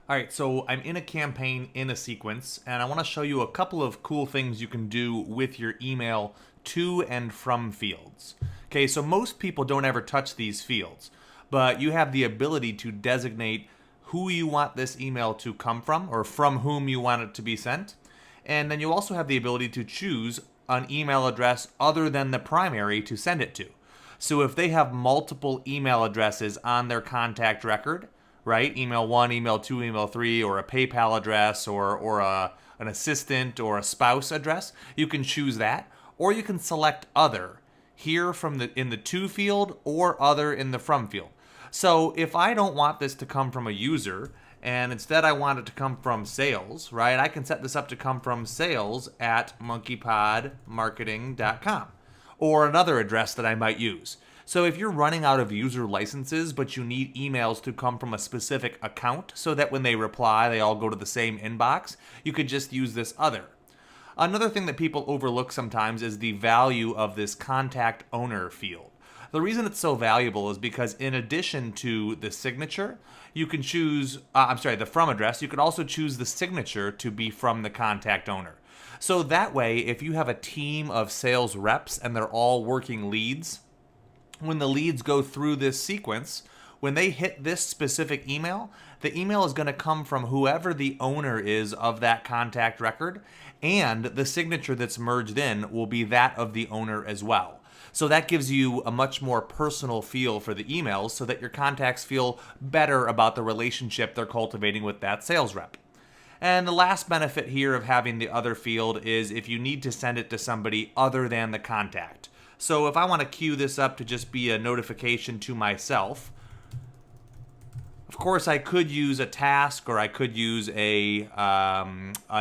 All right, so I'm in a campaign in a sequence, and I want to show you a couple of cool things you can do with your email to and from fields. Okay, so most people don't ever touch these fields, but you have the ability to designate who you want this email to come from or from whom you want it to be sent. And then you also have the ability to choose an email address other than the primary to send it to. So if they have multiple email addresses on their contact record, right? Email 1, email 2, email 3, or a PayPal address, or an assistant or a spouse address, you can choose that. Or you can select other here in the to field or other in the from field. So if I don't want this to come from a user, and instead I want it to come from sales, right? I can set this up to come from sales at monkeypodmarketing.com or another address that I might use. So if you're running out of user licenses, but you need emails to come from a specific account so that when they reply, they all go to the same inbox, you could just use this other. Another thing that people overlook sometimes is the value of this contact owner field. The reason it's so valuable is because in addition to the signature, you can choose, the from address, you can also choose the signature to be from the contact owner. So that way, if you have a team of sales reps and they're all working leads, when the leads go through this sequence, when they hit this specific email, the email is going to come from whoever the owner is of that contact record, and the signature that's merged in will be that of the owner as well. So that gives you a much more personal feel for the emails so that your contacts feel better about the relationship they're cultivating with that sales rep. And the last benefit here of having the other field is if you need to send it to somebody other than the contact. So if I want to queue this up to just be a notification to myself, of course I could use a task or I could use a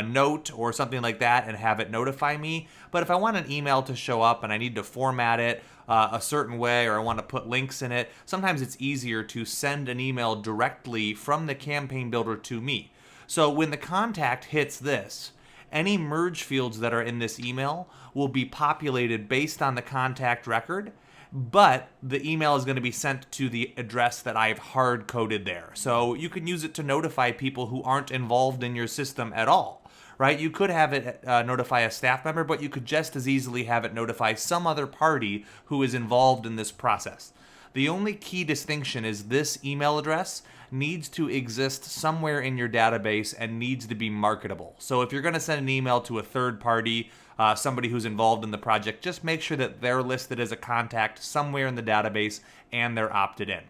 note or something like that and have it notify me. But if I want an email to show up and I need to format it a certain way or I want to put links in it, sometimes it's easier to send an email directly from the campaign builder to me. So when the contact hits this, any merge fields that are in this email will be populated based on the contact record, but the email is going to be sent to the address that I've hard coded there. So you can use it to notify people who aren't involved in your system at all, right? You could have it notify a staff member, but you could just as easily have it notify some other party who is involved in this process. The only key distinction is this email address needs to exist somewhere in your database and needs to be marketable. So if you're going to send an email to a third party, somebody who's involved in the project, just make sure that they're listed as a contact somewhere in the database and they're opted in.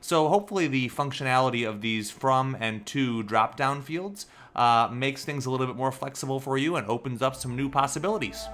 So hopefully the functionality of these from and to drop-down fields makes things a little bit more flexible for you and opens up some new possibilities.